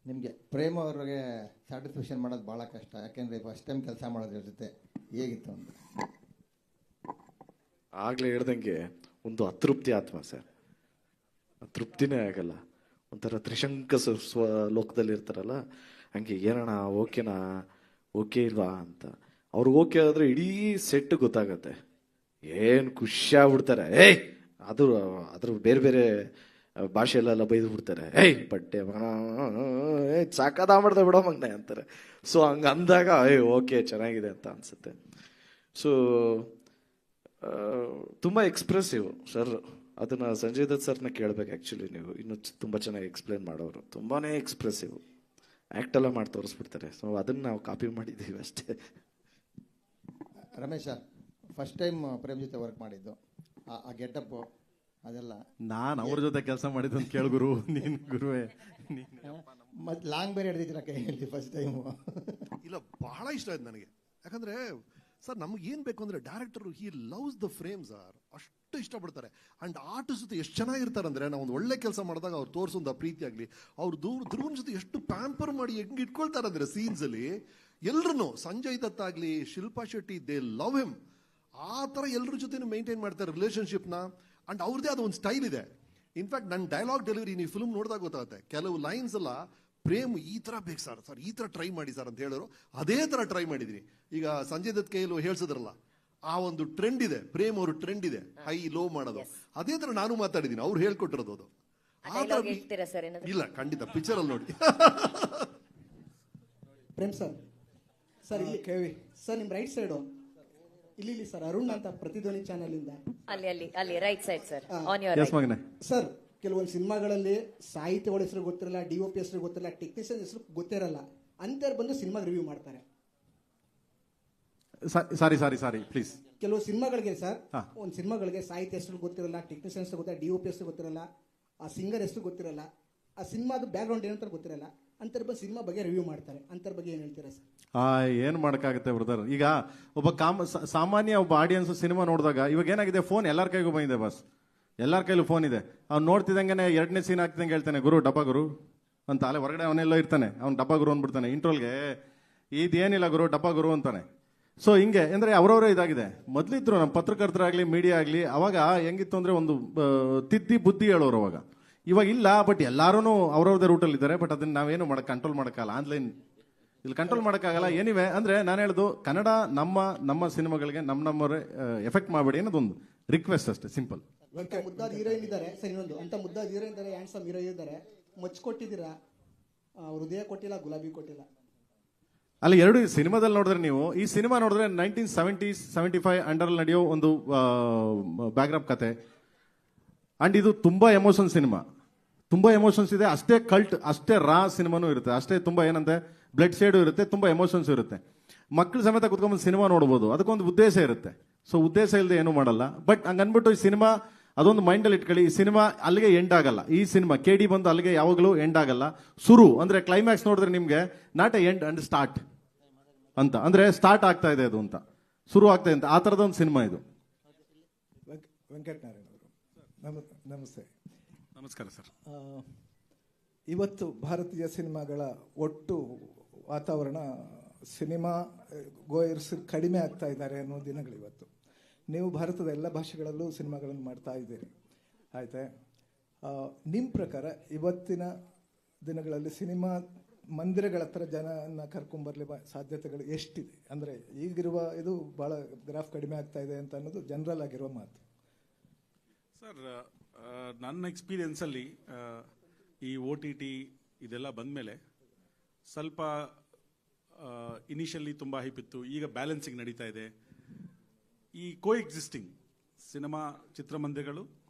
ನಿಮಗೆ ಪ್ರೇಮ ಅವ್ರಿಗೆ ಸ್ಯಾಟಿಸ್ಫ್ಯಾಕ್ಷನ್ ಮಾಡೋದು ಭಾಳ ಕಷ್ಟ, ಯಾಕೆಂದರೆ ಫಸ್ಟ್ ಟೈಮ್ ಕೆಲಸ ಮಾಡೋದ್ರ ಜೊತೆ ಹೇಗಿತ್ತು ಅಂತ. ಆಗಲೇ ಹೇಳ್ದಂಗೆ ಒಂದು ಅತೃಪ್ತಿ ಆತ್ಮ ಸರ್, ತೃಪ್ತಿನೇ ಆಗಲ್ಲ. ಒಂಥರ ತ್ರಿಶಂಕ ಲೋಕದಲ್ಲಿ ಇರ್ತಾರಲ್ಲ ಹಂಗೆ, ಏನಣ್ಣ ಓಕೆನಾ ಓಕೆ ಇಲ್ವಾ ಅಂತ. ಅವ್ರಿಗೆ ಓಕೆ ಆದ್ರೆ ಇಡೀ ಸೆಟ್ ಗೊತ್ತಾಗತ್ತೆ, ಏನು ಖುಷಿ ಆಗ್ಬಿಡ್ತಾರೆ. ಅದ್ರ ಬೇರೆ ಬೇರೆ ಭಾಷೆಯಲ್ಲೆಲ್ಲ ಬೈದು ಬಿಡ್ತಾರೆ, ಬಟ್ಟೆ ಸಾಕಾದ ಮಾಡ್ದೆ ಬಿಡೋ ಮಗನೆ ಅಂತಾರೆ. ಸೊ ಹಂಗೆ ಅಂದಾಗ ಓಕೆ ಚೆನ್ನಾಗಿದೆ ಅಂತ ಅನ್ಸುತ್ತೆ. ಸೊ ತುಂಬ ಎಕ್ಸ್ಪ್ರೆಸಿವ್ ಸರ್. ಅದನ್ನ ಸಂಜಯ್ ದತ್ ಸರ್ನ ಕೇಳ್ಬೇಕು ಆ್ಯಕ್ಚುಲಿ. ನೀವು ಇನ್ನೂ ತುಂಬ ಚೆನ್ನಾಗಿ ಎಕ್ಸ್ಪ್ಲೇನ್ ಮಾಡೋರು, ತುಂಬಾ ಎಕ್ಸ್ಪ್ರೆಸಿವ್ ಆ್ಯಕ್ಟ್ ಎಲ್ಲ ಮಾಡಿ ತೋರಿಸ್ಬಿಡ್ತಾರೆ. ಸೊ ಅದನ್ನು ನಾವು ಕಾಪಿ ಮಾಡಿದ್ದೀವಿ ಅಷ್ಟೇ. ರಮೇಶ ಫಸ್ಟ್ ಟೈಮ್ ಪ್ರೇಮ್ ಜೊತೆ ವರ್ಕ್ ಮಾಡಿದ್ದು, ಆ ಗೆಟಪ್ಪು ಅದೆಲ್ಲ ನಾನು ಅವ್ರ ಜೊತೆ ಕೆಲಸ ಮಾಡಿದ್ದು ಅಂತ ಕೇಳು ಗುರು. ನೀನು ಗುರುವೇ ಮತ್ತು ಲಾಂಗ್ ಬೇರೆ ಹಿಡಿದಿದ್ದೀರ ಕೈ ಹೇಳ್ತೀವಿ ಫಸ್ಟ್ ಟೈಮು. ಇಲ್ಲ, ಬಹಳ ಇಷ್ಟ ಆಯ್ತು ನನಗೆ. ಯಾಕಂದ್ರೆ ಸರ್ ನಮ್ಗೆ ಏನ್ ಬೇಕು ಅಂದ್ರೆ director he loves the frame sir, ಅಷ್ಟು ಇಷ್ಟಪಡ್ತಾರೆ. ಅಂಡ್ ಆರ್ಟಿಸ್ಟ್ ಜೊತೆ ಎಷ್ಟು ಚೆನ್ನಾಗಿರ್ತಾರೆ ಅಂದ್ರೆ, ನಾವು ಒಂದು ಒಳ್ಳೆ ಕೆಲಸ ಮಾಡಿದಾಗ ಅವ್ರು ತೋರಿಸೋ ಪ್ರೀತಿ ಆಗಲಿ, ಅವ್ರು ಧ್ರುವನ್ ಜೊತೆ ಎಷ್ಟು ಪ್ಯಾಂಪರ್ ಮಾಡಿ ಹೆಂಗ್ ಇಟ್ಕೊಳ್ತಾರೆ ಅಂದ್ರೆ ಸೀನ್ಸ್ ಅಲ್ಲಿ ಎಲ್ರು. ಸಂಜಯ್ ದತ್ ಆಗ್ಲಿ, Shilpa Shetty, they love him. ಆ ತರ ಎಲ್ಲರ ಜೊತೆ ಮೇಂಟೈನ್ ಮಾಡ್ತಾರೆ ರಿಲೇಶನ್ಶಿಪ್ ನ. ಅಂಡ್ ಅವ್ರದೇ ಆದ ಒಂದು ಸ್ಟೈಲ್ ಇದೆ. ಇನ್ಫ್ಯಾಕ್ಟ್ ನನ್ನ ಡೈಲಾಗ್ ಡೆಲಿವರಿ ನೀವು ಫಿಲ್ಮ್ ನೋಡಿದಾಗ ಗೊತ್ತಾಗುತ್ತೆ, ಕೆಲವು ಲೈನ್ಸ್ ಎಲ್ಲ ಪ್ರೇಮ್ ಈ ತರ ಬೇಕು ಸರ್, ಈ ತರ ಟ್ರೈ ಮಾಡಿ ಸರ್ ಅಂತ ಹೇಳಿದ್ರು, ಅದೇ ತರ ಟ್ರೈ ಮಾಡಿದೀನಿ. ಈಗ ಸಂಜಯ್ ದತ್ ಕೈಯಲ್ಲಿ ಹೇಳ್ಸಿದ್ರಲ್ಲ, ಆ ಒಂದು ಟ್ರೆಂಡ್ ಇದೆ, ಪ್ರೇಮ್ ಅವರು ಟ್ರೆಂಡ್ ಇದೆ ಹೈ ಲೋ ಮಾಡೋದು, ಅದೇ ತರ ನಾನು ಮಾತಾಡಿದೀನಿ, ಅವ್ರು ಹೇಳ್ಕೊಟ್ಟಿರೋದು ಅದು. ಇಲ್ಲ ಖಂಡಿತ ಪಿಕ್ಚರ್ ಅಲ್ಲಿ ನೋಡಿ. ಪ್ರೇಮ್ ಸರ್, ಸರ್ ಇಲ್ಲಿ ಕೇಳಿ ಸರ್, ನಿಮ್ ರೈಟ್ ಸೈಡು ಇಲ್ಲಿ ಸರ್ ಅರುಣ್ ಅಂತ ಪ್ರತಿಧ್ವನಿ ಚಾನೆಲ್ ಇಂದ ಅಲ್ಲಿ right side sir, on your ಎಸ್ ಮಗನೇ. ಸರ್ ಕೆಲವೊಂದು ಸಿನಿಮಾಗಳಲ್ಲಿ ಸಾಹಿತ್ಯಗಳ ಹೆಸರು ಗೊತ್ತಿರಲ್ಲ, DOP ಹೆಸರು ಗೊತ್ತಿರಲ್ಲ, ಟೆಕ್ನಿಷಿಯನ್ ಹೆಸರು ಗೊತ್ತಿರಲ್ಲ, ಅಂತವ್ರು ಬಂದು ಸಿನಿಮಾ ರಿವ್ಯೂ ಮಾಡ್ತಾರೆ. Sorry please. ಕೆಲವು ಸಿನಿಮಾಗಳಿಗೆ ಸರ್, ಒಂದು ಸಿನಿಮಾಗಳಿಗೆ ಸಾಹಿತ್ಯ ಹೆಸರು ಗೊತ್ತಿರಲ್ಲ, ಟೆಕ್ನಿಷಿಯನ್ ಹೆಸರು ಗೊತ್ತಿರಲ್ಲ, DOP ಹೆಸರು ಗೊತ್ತಿರಲ್ಲ, ಆ ಸಿಂಗರ್ ಹೆಸರು ಗೊತ್ತಿರಲ್ಲ, ಆ ಸಿನಿಮಾದ ಬ್ಯಾಕ್ ಗ್ರೌಂಡ್ ಏನಂತ ಗೊತ್ತಿರಲ್ಲ, ಅಂತರ್ ಬಂದು ಸಿನಿಮಾ ಬಗ್ಗೆ ರಿವ್ಯೂ ಮಾಡ್ತಾರೆ. ಅಂತರ ಬಗ್ಗೆ ಏನ್ ಹೇಳ್ತೀರಾ ಸರ್? ಏನು ಮಾಡೋಕ್ಕಾಗುತ್ತೆ ಬ್ರದರ್. ಈಗ ಒಬ್ಬ ಸಾಮಾನ್ಯ ಒಬ್ಬ ಆಡಿಯನ್ಸ್ ಸಿನಿಮಾ ನೋಡಿದಾಗ, ಇವಾಗ ಏನಾಗಿದೆ, ಫೋನ್ ಎಲ್ಲರ ಕೈಗೂ ಬಂದಿದೆ ಬಸ್, ಎಲ್ಲರ ಕೈಲೂ ಫೋನ್ ಇದೆ. ಅವ್ನು ನೋಡ್ತಿದ್ದಂಗೆ ಎರಡನೇ ಸೀನ್ ಆಗ್ತಿದ್ದಂಗೆ ಹೇಳ್ತಾನೆ, ಗುರು ಡಬ್ಬ ಗುರು ಅಂತ. ಅಲ್ಲೇ ಹೊರಗಡೆ ಅವನೆಲ್ಲೋ ಇರ್ತಾನೆ, ಅವ್ನು ಡಬ್ಬ ಗುರು ಅಂದ್ಬಿಡ್ತಾನೆ. ಇಂಟ್ರೋಲ್ಗೆ ಇದೇನಿಲ್ಲ ಗುರು ಡಬ್ಬ ಗುರು ಅಂತಾನೆ. ಸೊ ಹಿಂಗೆ ಅಂದರೆ ಅವರವರೇ ಇದಾಗಿದೆ. ಮೊದಲಿದ್ರು ನಮ್ಮ ಪತ್ರಕರ್ತರಾಗಲಿ, ಮೀಡಿಯಾ ಆಗಲಿ, ಅವಾಗ ಹೆಂಗಿತ್ತು ಅಂದರೆ ಒಂದು ತಿದ್ದಿ ಬುದ್ಧಿ ಹೇಳೋರು ಅವಾಗ. ಇವಾಗ ಇಲ್ಲ, ಬಟ್ ಎಲ್ಲರೂ ಅವ್ರವ್ರದೇ ರೂಟಲ್ಲಿ ಇದ್ದಾರೆ. ಬಟ್ ಅದನ್ನ ನಾವೇನು ಕಂಟ್ರೋಲ್ ಮಾಡೋಕ್ಕಾಗಲ್ಲ, ಆನ್ಲೈನ್ ಇಲ್ಲಿ ಕಂಟ್ರೋಲ್ ಮಾಡೋಕ್ಕಾಗಲ್ಲ. ಏನಿವೆ ಅಂದರೆ ನಾನು ಹೇಳೋದು, ಕನ್ನಡ ನಮ್ಮ ಸಿನಿಮಾಗಳಿಗೆ ನಮ್ಮವರೇ ಎಫೆಕ್ಟ್ ಮಾಡಬೇಡಿ ಅನ್ನೋದೊಂದು ರಿಕ್ವೆಸ್ಟ್ ಅಷ್ಟೇ, ಸಿಂಪಲ್. ಮುದ್ದಾದ ಹೀರೋಯಿನ್ ಇದ್ದಾರೆ ಸರ್, ಇನ್ನೊಂದು ಅಂತ ಮುದ್ದಾದ ಹೀರೋಯಿನ್ ಇದ್ದಾರೆ, ಹ್ಯಾಂಡ್ಸಮ್ ಹೀರೋ ಇದ್ದಾರೆ, ಮಚ್ಚು ಕೊಟ್ಟಿದ್ದೀರಾ, ಹೃದಯ ಕೊಟ್ಟಿಲ್ಲ, ಗುಲಾಬಿ ಕೊಟ್ಟಿಲ್ಲ. ಅಲ್ಲಿ ಎರಡು ಸಿನಿಮಾದಲ್ಲಿ ನೋಡಿದ್ರೆ, ನೀವು ಈ ಸಿನಿಮಾ ನೋಡಿದ್ರೆ 1975 ಅಂಡರಲ್ಲಿ ನಡೆಯೋ ಒಂದು ಬ್ಯಾಕ್ಗ್ರೌಂಡ್ ಕತೆ. ಅಂಡ್ ಇದು ತುಂಬಾ ಎಮೋಷನ್ ಸಿನಿಮಾ, ತುಂಬಾ ಎಮೋಷನ್ಸ್ ಇದೆ. ಅಷ್ಟೇ ಕಲ್ಟ್, ಅಷ್ಟೇ ರಾ ಸಿನಿಮಾನೂ ಇರುತ್ತೆ, ಅಷ್ಟೇ ತುಂಬಾ ಏನಂತೆ ಬ್ಲಡ್ ಶೇಡು ಇರುತ್ತೆ, ತುಂಬಾ ಎಮೋಷನ್ಸ್ ಇರುತ್ತೆ. ಮಕ್ಕಳು ಸಮೇತ ಕುತ್ಕೊಂಡ್ಬಂದು ಸಿನಿಮಾ ನೋಡ್ಬೋದು, ಅದಕ್ಕೊಂದು ಉದ್ದೇಶ ಇರುತ್ತೆ. ಸೊ ಉದ್ದೇಶ ಇಲ್ಲದೆ ಏನೂ ಮಾಡಲ್ಲ. ಬಟ್ ಹಂಗೆ ಅಂದ್ಬಿಟ್ಟು ಈ ಸಿನಿಮಾ ಅದೊಂದು ಮೈಂಡಲ್ಲಿ ಇಟ್ಕೊಳ್ಳಿ, ಈ ಸಿನಿಮಾ ಅಲ್ಲಿಗೆ ಎಂಡ್ ಆಗಲ್ಲ. ಈ ಸಿನಿಮಾ KD ಬಂದು ಅಲ್ಲಿಗೆ ಯಾವಾಗಲೂ ಎಂಡ್ ಆಗಲ್ಲ. ಶುರು ಅಂದ್ರೆ ಕ್ಲೈಮ್ಯಾಕ್ಸ್ ನೋಡಿದ್ರೆ ನಿಮ್ಗೆ not A end and start ಅಂತ, ಅಂದ್ರೆ ಸ್ಟಾರ್ಟ್ ಆಗ್ತಾ ಇದೆ ಅದು ಅಂತ, ಶುರು ಆಗ್ತಾ ಇದೆ ಅಂತ, ಆ ಥರದೊಂದು ಸಿನಿಮಾ ಇದು. ವೆಂಕಟನಾರಾಯಣ ಅವರು ನಮಸ್ತೆ. ನಮಸ್ಕಾರ ಸರ್. ಇವತ್ತು ಭಾರತೀಯ ಸಿನಿಮಾಗಳ ಒಟ್ಟು ವಾತಾವರಣ, ಸಿನಿಮಾ ಗೋಯರ್ಸ್ ಕಡಿಮೆ ಆಗ್ತಾ ಇದ್ದಾರೆ ಅನ್ನೋ ದಿನಗಳಿವತ್ತು. ನೀವು ಭಾರತದ ಎಲ್ಲ ಭಾಷೆಗಳಲ್ಲೂ ಸಿನಿಮಾಗಳನ್ನು ಮಾಡ್ತಾ ಇದ್ದೀರಿ, ಆಯ್ತಾ? ನಿಮ್ಮ ಪ್ರಕಾರ ಇವತ್ತಿನ ದಿನಗಳಲ್ಲಿ ಸಿನಿಮಾ ಮಂದಿರಗಳ ಹತ್ರ ಜನನ ಕರ್ಕೊಂಬರ್ಲಿ ಸಾಧ್ಯತೆಗಳು ಎಷ್ಟಿದೆ? ಅಂದರೆ ಈಗಿರುವ ಇದು ಭಾಳ ಗ್ರಾಫ್ ಕಡಿಮೆ ಆಗ್ತಾ ಇದೆ ಅಂತ ಅನ್ನೋದು ಜನರಲ್ ಆಗಿರುವ ಮಾತು. ಸರ್, ನನ್ನ ಎಕ್ಸ್ಪೀರಿಯನ್ಸಲ್ಲಿ ಈ OTT ಇದೆಲ್ಲ ಬಂದಮೇಲೆ ಸ್ವಲ್ಪ ಇನಿಷಿಯಲಿ ತುಂಬ ಹೈಪ್ ಇತ್ತು, ಈಗ ಬ್ಯಾಲೆನ್ಸಿಂಗ್ ನಡೀತಾ ಇದೆ. ಈ ಎಕ್ಸಿಸ್ಟಿಂಗ್ ಸಿನಿಮಾ ಚಿತ್ರಮಂದಿರಗಳು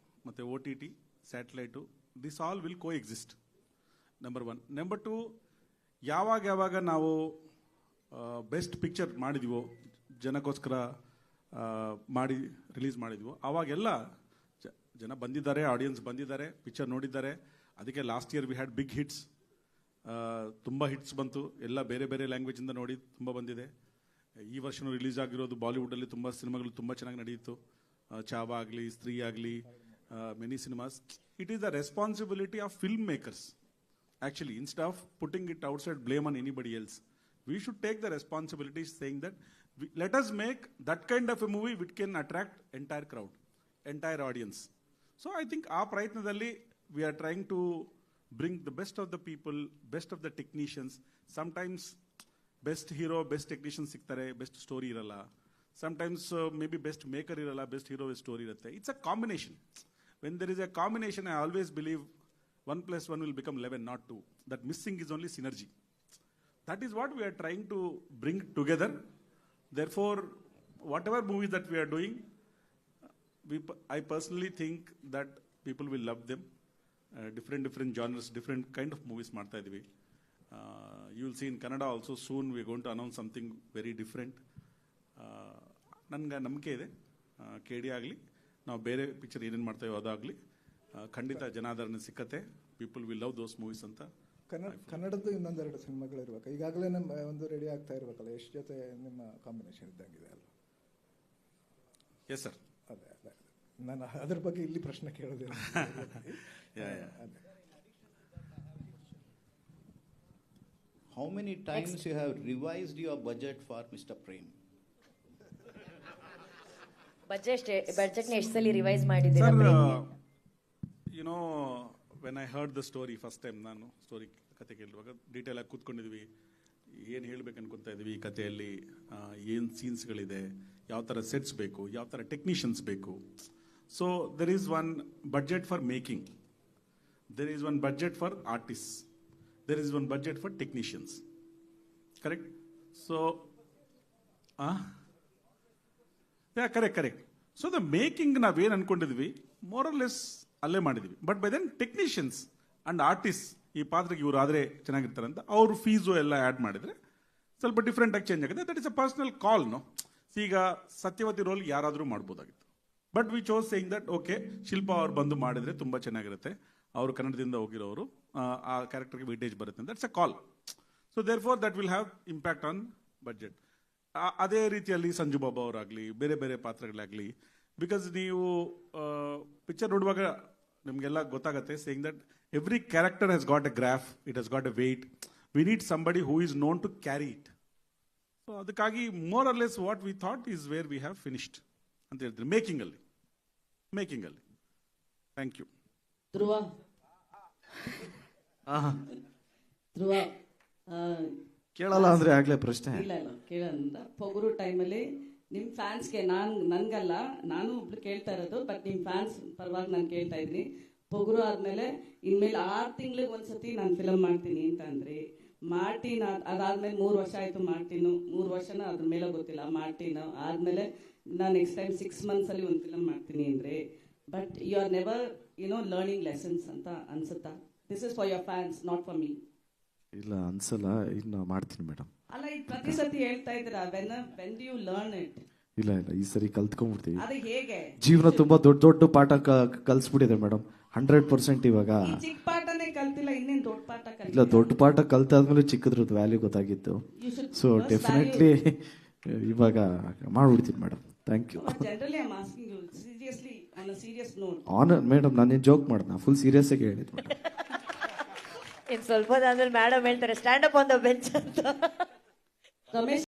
ಮತ್ತು OTT, satellite, this all will exist. Number 1. Number 2, ಯಾವಾಗ ನಾವು ಬೆಸ್ಟ್ ಪಿಕ್ಚರ್ ಮಾಡಿದೀವೋ, ಜನಕ್ಕೋಸ್ಕರ ಮಾಡಿ ರಿಲೀಸ್ ಮಾಡಿದ್ವೋ, ಆವಾಗೆಲ್ಲ ಜನ ಬಂದಿದ್ದಾರೆ, ಆಡಿಯನ್ಸ್ ಬಂದಿದ್ದಾರೆ, ಪಿಕ್ಚರ್ ನೋಡಿದ್ದಾರೆ. ಅದಕ್ಕೆ last year we had big hits, ತುಂಬ ಹಿಟ್ಸ್ ಬಂತು, ಎಲ್ಲ ಬೇರೆ ಬೇರೆ ಲ್ಯಾಂಗ್ವೇಜಿಂದ ನೋಡಿ ತುಂಬ ಬಂದಿದೆ. ಈ ವರ್ಷನೂ ರಿಲೀಸ್ ಆಗಿರೋದು ಬಾಲಿವುಡಲ್ಲಿ ತುಂಬ ಸಿನಿಮಾಗಳು ತುಂಬ ಚೆನ್ನಾಗಿ ನಡೆಯಿತು. ಚಾವಾ ಆಗಲಿ, ಸ್ತ್ರೀ ಆಗಲಿ, many cinemas. It is the responsibility of film makers actually, instead of putting it outside blame on anybody else. We should take the responsibility saying that let us make that kind of a movie which can attract entire crowd, entire audience. So I think our prayatnadalli we are trying to bring the best of the people, best of the technicians. Sometimes best hero, best technician siktare, best story iralla. Sometimes maybe best maker iralla, best hero story irutte. It's a combination. When there is a combination, I always believe 1 + 1 will become 11, not 2. That missing is only synergy. That is what we are trying to bring together. Therefore, whatever movies that we are doing, I personally think that people will love them. Different genres, different kind of movies ಮಾಡ್ತಾ ಇದೀವಿ. You will see in Kannada also soon we are going to announce something very different. ನನಗೆ ನಂಬಿಕೆ ಇದೆ KD ಆಗಲಿ ನಾವು ಬೇರೆ picture ಏನೇನು ಮಾಡ್ತೇವೆ ಅದಾಗಲಿ ಖಂಡಿತ ಜನಾದರಣೆ ಸಿಕ್ಕತ್ತೆ. People will love those movies ಅಂತ. ಕನ್ನಡದ್ದು ಇನ್ನೊಂದೆರಡು ಸಿನಿಮಾಗಳಿರ್ಬೇಕು. ಈಗಾಗಲೇ ನಮ್ಮ ಒಂದು ರೆಡಿ ಆಗ್ತಾ ಇರ್ಬೇಕಲ್ಲ, ಎಷ್ಟು ಜೊತೆ ನಿಮ್ಮ ಕಾಂಬಿನೇಷನ್ ಇದ್ದಂಗಿದೆ ಅಲ್ಲ? Yes sir. ಅದೇ ನಾನು ಅದ್ರ ಬಗ್ಗೆ ಇಲ್ಲಿ ಪ್ರಶ್ನೆ ಕೇಳೋದಿಲ್ಲ. How many times you have revised your budget for Mr. Prem? ಬಜೆಟ್ನ ಎಷ್ಟು ಸಲ ರಿವೈಸ್ ಮಾಡಿದ್ದೀರಾ? You know when I heard the story first time, ನಾನು ಸ್ಟೋರಿ ಕತೆ ಕೇಳುವಾಗ ಡೀಟೇಲ್ ಆಗಿ ಕೂತ್ಕೊಂಡಿದ್ವಿ, ಏನು ಹೇಳ್ಬೇಕು ಅನ್ಕೊತಾ ಇದ್ವಿ ಈ ಕಥೆಯಲ್ಲಿ, ಏನು ಸೀನ್ಸ್ಗಳಿದೆ, ಯಾವ ಥರ ಸೆಟ್ಸ್ ಬೇಕು, ಯಾವ ಥರ ಟೆಕ್ನಿಷಿಯನ್ಸ್ ಬೇಕು. So there is one budget for making, there is one budget for artist, there is one budget for technicians, correct? So correct. So the making ನಾವೇನು ಅನ್ಕೊಂಡಿದ್ವಿ ಮೋರ್ ಆರ್ ಲೆಸ್ ಅಲ್ಲೇ ಮಾಡಿದ್ವಿ. But by then technicians and artist ಈ ಪಾತ್ರಕ್ಕೆ ಇವರು ಆದರೆ ಚೆನ್ನಾಗಿರ್ತಾರೆ ಅಂತ ಅವ್ರ ಫೀಸು ಎಲ್ಲ ಆ್ಯಡ್ ಮಾಡಿದ್ರೆ ಸ್ವಲ್ಪ ಡಿಫ್ರೆಂಟ್ ಆಗಿ ಚೇಂಜ್ ಆಗುತ್ತೆ. That is a personal call. No, ಈಗ ಸತ್ಯವತಿ ರೋಲ್ ಯಾರಾದರೂ ಮಾಡ್ಬೋದಾಗಿತ್ತು, but we chose saying that okay Shilpa ಅವ್ರು ಬಂದು ಮಾಡಿದ್ರೆ ತುಂಬ ಚೆನ್ನಾಗಿರುತ್ತೆ, ಅವರು ಕನ್ನಡದಿಂದ ಹೋಗಿರೋರು, ಆ ಕ್ಯಾರೆಕ್ಟರ್ಗೆ ವೈಟೇಜ್ ಬರುತ್ತೆ. That's a call. So therefore that will have impact on budget. ಅದೇ ರೀತಿಯಲ್ಲಿ ಸಂಜು ಬಾಬಾ ಅವರಾಗಲಿ, ಬೇರೆ ಬೇರೆ ಪಾತ್ರಗಳಾಗಲಿ, ಬಿಕಾಸ್ ನೀವು ಪಿಕ್ಚರ್ ನೋಡುವಾಗ ನಿಮಗೆಲ್ಲ ಗೊತ್ತಾಗುತ್ತೆ saying that every character has got a graph, it has got a weight, we need somebody who is known to carry it. So ಅದಕ್ಕಾಗಿ more or less what we thought is where we have finished ಅಂತ ಹೇಳ್ತೀವಿ ಮೇಕಿಂಗಲ್ಲಿ. Thank you. ಧ್ರುವ ಕೇಳಲ್ಲ ಅಂದ್ರೆ ಆಗ್ಲೇ ಪ್ರಶ್ನೆ ಇಲ್ಲ ಕೇಳಂತ ಪೊಗರು ಟೈಮಲ್ಲಿ ನಿಮ್ಮ ಫ್ಯಾನ್ಸ್ಗೆ ನನ್ಗಲ್ಲ, ನಾನು ಒಬ್ಳು ಕೇಳ್ತಾ ಇರೋದು, ಬಟ್ ನಿಮ್ಮ ಫ್ಯಾನ್ಸ್ ಪರವಾಗಿ ನಾನು ಕೇಳ್ತಾ ಇದ್ದೀನಿ. ಪೊಗರು ಆದ್ಮೇಲೆ ಇನ್ಮೇಲೆ 6 ತಿಂಗಳಿಗೆ ಒಂದ್ಸತಿ ನಾನು ಫಿಲಮ್ ಮಾಡ್ತೀನಿ ಅಂತ ಅಂದ್ರಿ. ಮಾರ್ಟಿನ್ ಅದಾದ್ಮೇಲೆ 3 ವರ್ಷ ಆಯ್ತು. ಮಾರ್ಟಿನು 3 ವರ್ಷನ ಅದ್ರ ಮೇಲೆ ಗೊತ್ತಿಲ್ಲ. ಮಾರ್ಟಿನ್ ಆದ್ಮೇಲೆ ನಾನು ನೆಕ್ಸ್ಟ್ ಟೈಮ್ 6 months ಅಲ್ಲಿ ಒಂದು ಫಿಲಮ್ ಮಾಡ್ತೀನಿ ಅಂದ್ರೆ, but you are never learning lessons ಅಂತ ಅನ್ಸುತ್ತಾ? This is for your fans, not for me. ಇಲ್ಲ ಅನ್ಸಲ್ಲ, ಇನ್ನು ಮಾಡ್ತೀನಿ ಮೇಡಮ್. ಅಲ್ಲ, ಈಗ ಪ್ರತಿ ಸತಿ ಹೇಳ್ತಾ ಇದ್ದೀರಾ, when do you learn it? ಇಲ್ಲ ಈ ಸರಿ ಕಲ್ತ್ಕೊಂಡ್ಬಿಡ್ತೀವಿ. ಅದು ಹೇಗೆ? ಜೀವನ ತುಂಬಾ ದೊಡ್ಡ ಪಾಠ ಕಲ್ಸ್ಬಿಟ್ಟಿದೆ ಮೇಡಮ್, 100%. ಇವಾಗ ಚಿಕ್ಕ ಪಾಠನೇ ಕಲ್ತಿಲ್ಲ, ಇನ್ನೇನು ದೊಡ್ಡ ಪಾಠ ಕಲಿಲ್ಲ. ಇಲ್ಲ, ದೊಡ್ಡ ಪಾಠ ಕಲ್ತಾದ್ಮೇಲೆ ಚಿಕ್ಕದ್ರದ್ದು ವ್ಯಾಲ್ಯೂ ಗೊತ್ತಾಗಿತ್ತು. ಸೊ ಡೆಫಿನೆಟ್ಲಿ ಇವಾಗ ಮಾಡ್ಬಿಡ್ತೀನಿ madam. Thank you. Generally I am asking you seriously on a serious note. Madam ನಾನೇನು ಜೋಕ್ ಮಾಡ್ದೆ, ಫುಲ್ ಸೀರಿಯಸ್ ಆಗಿ ಹೇಳಿದ್ ಮೇಡಮ್. ಇನ್ ಸ್ವಲ್ಪ ಆದ್ಮೇಲೆ ಮೇಡಮ್ ಹೇಳ್ತಾರೆ stand up on the bench ಅಂತ. ರಮೇಶ್